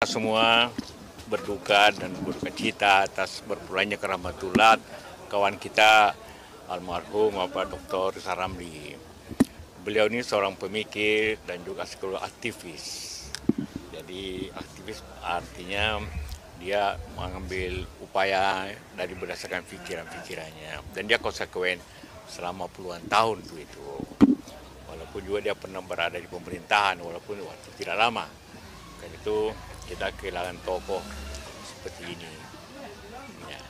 semua berduka dan berduka cita atas berpulangnya ke Rahmatullah kawan kita almarhum Bapak Dr. Rizal Ramli. Beliau ini seorang pemikir dan juga sekaligus aktivis. Jadi aktivis artinya dia mengambil upaya dari berdasarkan pikiran-pikirannya dan dia konsekuen selama puluhan tahun itu. Walaupun juga dia pernah berada di pemerintahan walaupun waktu tidak lama. Karena itu kita kehilangan tokoh seperti ini. Ya.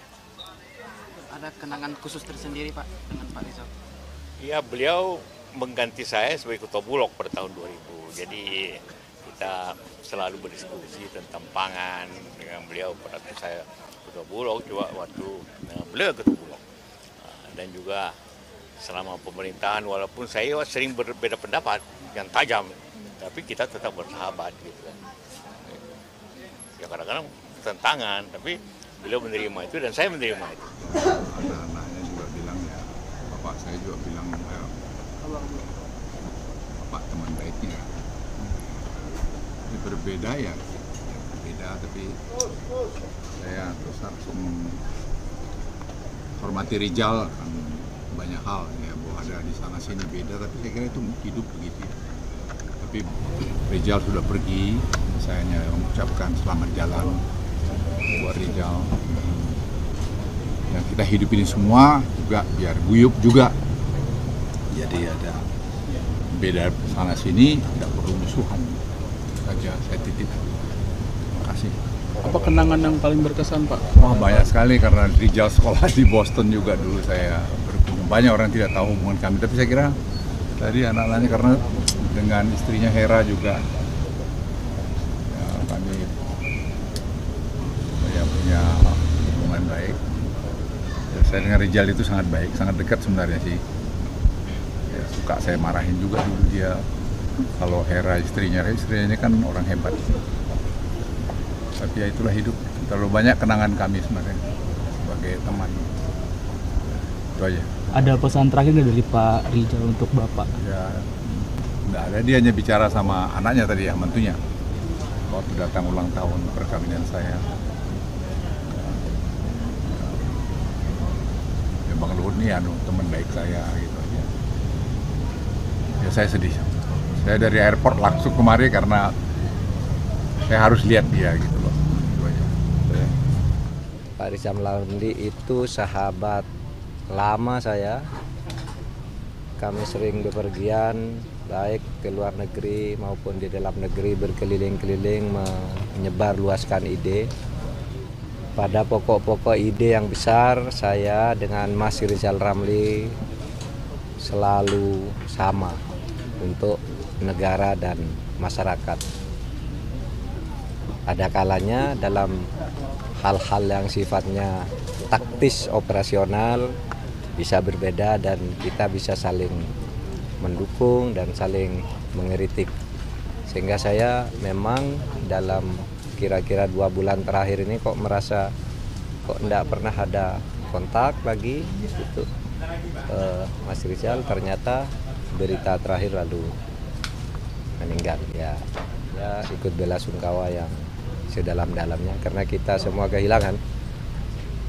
Ada kenangan khusus tersendiri Pak dengan Pak Rizal? Ya, beliau mengganti saya sebagai ketua Bulog pada tahun 2000. Jadi kita selalu berdiskusi tentang pangan dengan beliau pada waktu saya ketua Bulog, juga waktu beliau ketua Bulog. Dan juga selama pemerintahan walaupun saya sering berbeda pendapat yang tajam, tapi kita tetap bersahabat gitu kan. Ya kadang-kadang tentangan, tapi beliau menerima itu dan saya menerima itu. Anak-anaknya juga bilang ya, bapak saya juga bilang ya, bapak teman baiknya. Ini berbeda ya, berbeda tapi saya terus harus menghormati Rizal kan banyak hal ya, bahwa ada di sana sini beda, tapi saya kira itu hidup begitu. Tapi Rizal sudah pergi, saya hanya mengucapkan selamat jalan buat Rizal. Yang kita hidup ini semua juga biar guyup juga. Jadi ada beda sana sini, tidak perlu musuhan saja. Saya titip. Terima kasih. Apa kenangan yang paling berkesan Pak? Wah banyak sekali karena Rizal sekolah di Boston juga dulu saya berkunjung. Banyak orang tidak tahu hubungan kami, tapi saya kira tadi anak-anaknya karena dengan istrinya Hera juga ya, kami punya hubungan baik. Ya, saya dengan Rizal itu sangat baik, sangat dekat sebenarnya sih. Ya, suka saya marahin juga dulu dia. Kalau Hera istrinya ini kan orang hebat. Tapi ya itulah hidup. Terlalu banyak kenangan kami sebenarnya sebagai teman. Itu aja. Ada pesan terakhir dari Pak Rizal untuk Bapak? Ya, enggak ada, dia hanya bicara sama anaknya tadi ya, mentunya. Waktu datang ulang tahun perkawinan saya. Ya, Bang Luhut nih teman baik saya gitu aja. Ya saya sedih. Saya dari airport langsung kemari karena saya harus lihat dia gitu loh. Itu aja. Pak Rizal Ramli itu sahabat lama saya. Kami sering bepergian baik ke luar negeri maupun di dalam negeri, berkeliling-keliling menyebar luaskan ide. Pada pokok-pokok ide yang besar, saya dengan Mas Rizal Ramli selalu sama untuk negara dan masyarakat. Ada kalanya dalam hal-hal yang sifatnya taktis operasional bisa berbeda dan kita bisa saling mendukung dan saling mengkritik. Sehingga saya memang dalam kira-kira 2 bulan terakhir ini kok merasa kok tidak pernah ada kontak lagi gitu. Mas Rizal ternyata berita terakhir lalu meninggal ya ikut bela sungkawa yang sedalam-dalamnya karena kita semua kehilangan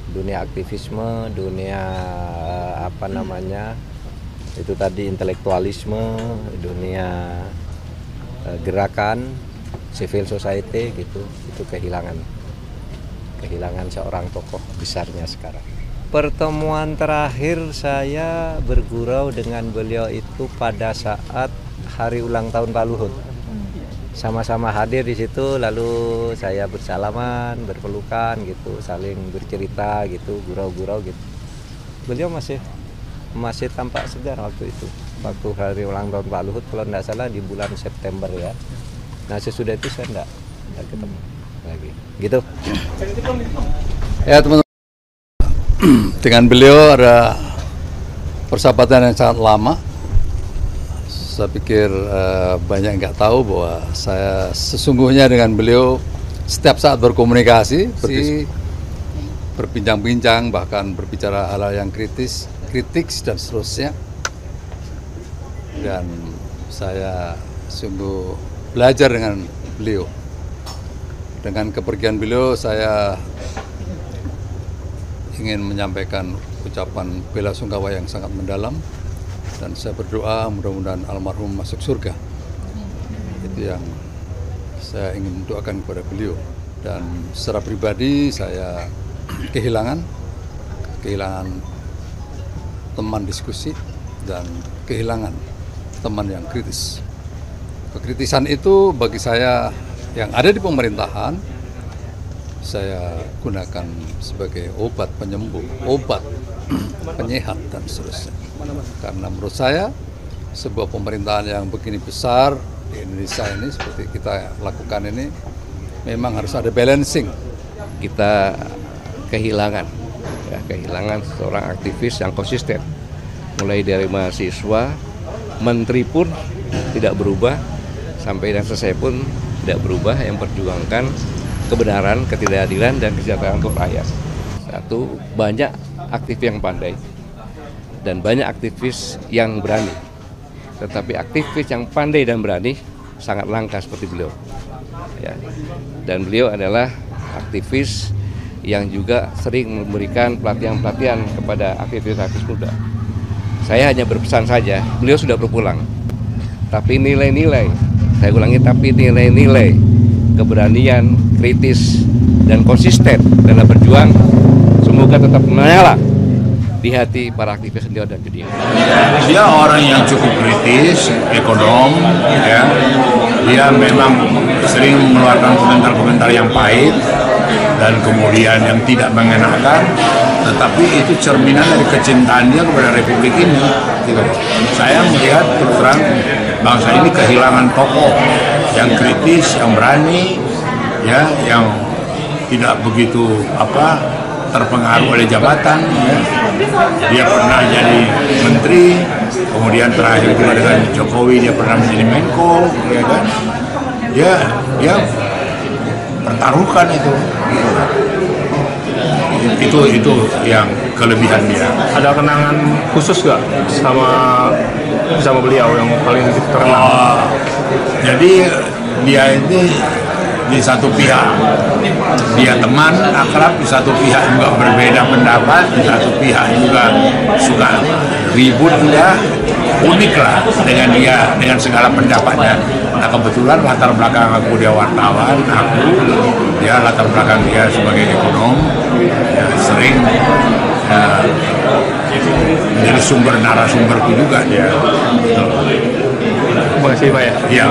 dunia aktivisme, dunia itu tadi intelektualisme, dunia gerakan civil society gitu, itu kehilangan seorang tokoh besarnya sekarang. Pertemuan terakhir saya bergurau dengan beliau itu pada saat hari ulang tahun Pak Luhut. Sama-sama hadir di situ, lalu saya bersalaman, berpelukan gitu, saling bercerita gitu, gurau-gurau gitu. Beliau masih tampak segar waktu itu, waktu hari ulang tahun Pak Luhut, kalau tidak salah di bulan September ya. Nah sesudah itu saya tidak ketemu lagi, gitu. Ya teman-teman, dengan beliau ada persahabatan yang sangat lama. Saya pikir banyak nggak tahu bahwa saya sesungguhnya dengan beliau setiap saat berkomunikasi, berbincang-bincang, bahkan berbicara hal-hal yang kritik dan seterusnya. Dan saya sungguh belajar dengan beliau. Dengan kepergian beliau, saya ingin menyampaikan ucapan bela sungkawa yang sangat mendalam, dan saya berdoa mudah-mudahan almarhum masuk surga. Itu yang saya ingin doakan kepada beliau. Dan secara pribadi saya kehilangan teman diskusi dan kehilangan teman yang kritis. Kekritisan itu bagi saya yang ada di pemerintahan, saya gunakan sebagai obat penyembuh, obat penyehat dan seterusnya. Karena menurut saya sebuah pemerintahan yang begini besar di Indonesia ini seperti kita lakukan ini memang harus ada balancing. Kita kehilangan seorang aktivis yang konsisten, mulai dari mahasiswa, menteri pun tidak berubah, sampai dan selesai pun tidak berubah, yang perjuangkan kebenaran, ketidakadilan, dan kesejahteraan untuk rakyat. Satu, banyak aktivis yang pandai dan banyak aktivis yang berani. Tetapi aktivis yang pandai dan berani sangat langka seperti beliau. Ya. Dan beliau adalah aktivis yang juga sering memberikan pelatihan-pelatihan kepada aktivis-aktivis muda. Saya hanya berpesan saja, beliau sudah berpulang. Tapi nilai-nilai, saya ulangi, tapi nilai-nilai keberanian, kritis, dan konsisten dalam berjuang semoga tetap menyala di hati para aktivis Riau dan Kediri. Dia orang yang cukup kritis, ekonom, ya. Dia memang sering mengeluarkan komentar-komentar yang pahit dan kemudian yang tidak mengenakan, tetapi itu cerminan dari kecintaan dia kepada Republik ini. Gitu. Saya melihat terus terang bangsa ini kehilangan tokoh yang kritis, yang berani, ya, yang tidak begitu terpengaruh oleh jabatan. Ya. Dia pernah jadi menteri, kemudian terakhir juga dengan Jokowi dia pernah menjadi Menko, ya kan? Dia pertaruhkan itu yang kelebihan dia. Ada kenangan khusus nggak sama beliau yang paling terkenal? Jadi dia ini di satu pihak dia teman akrab, di satu pihak juga berbeda pendapat, di satu pihak juga suka ribut, juga unik lah dengan segala pendapatnya. Nah kebetulan latar belakang aku dia wartawan, dia latar belakang dia sebagai ekonom, ya, sering menjadi sumber narasumberku juga dia. Terima kasih Pak ya. Iya.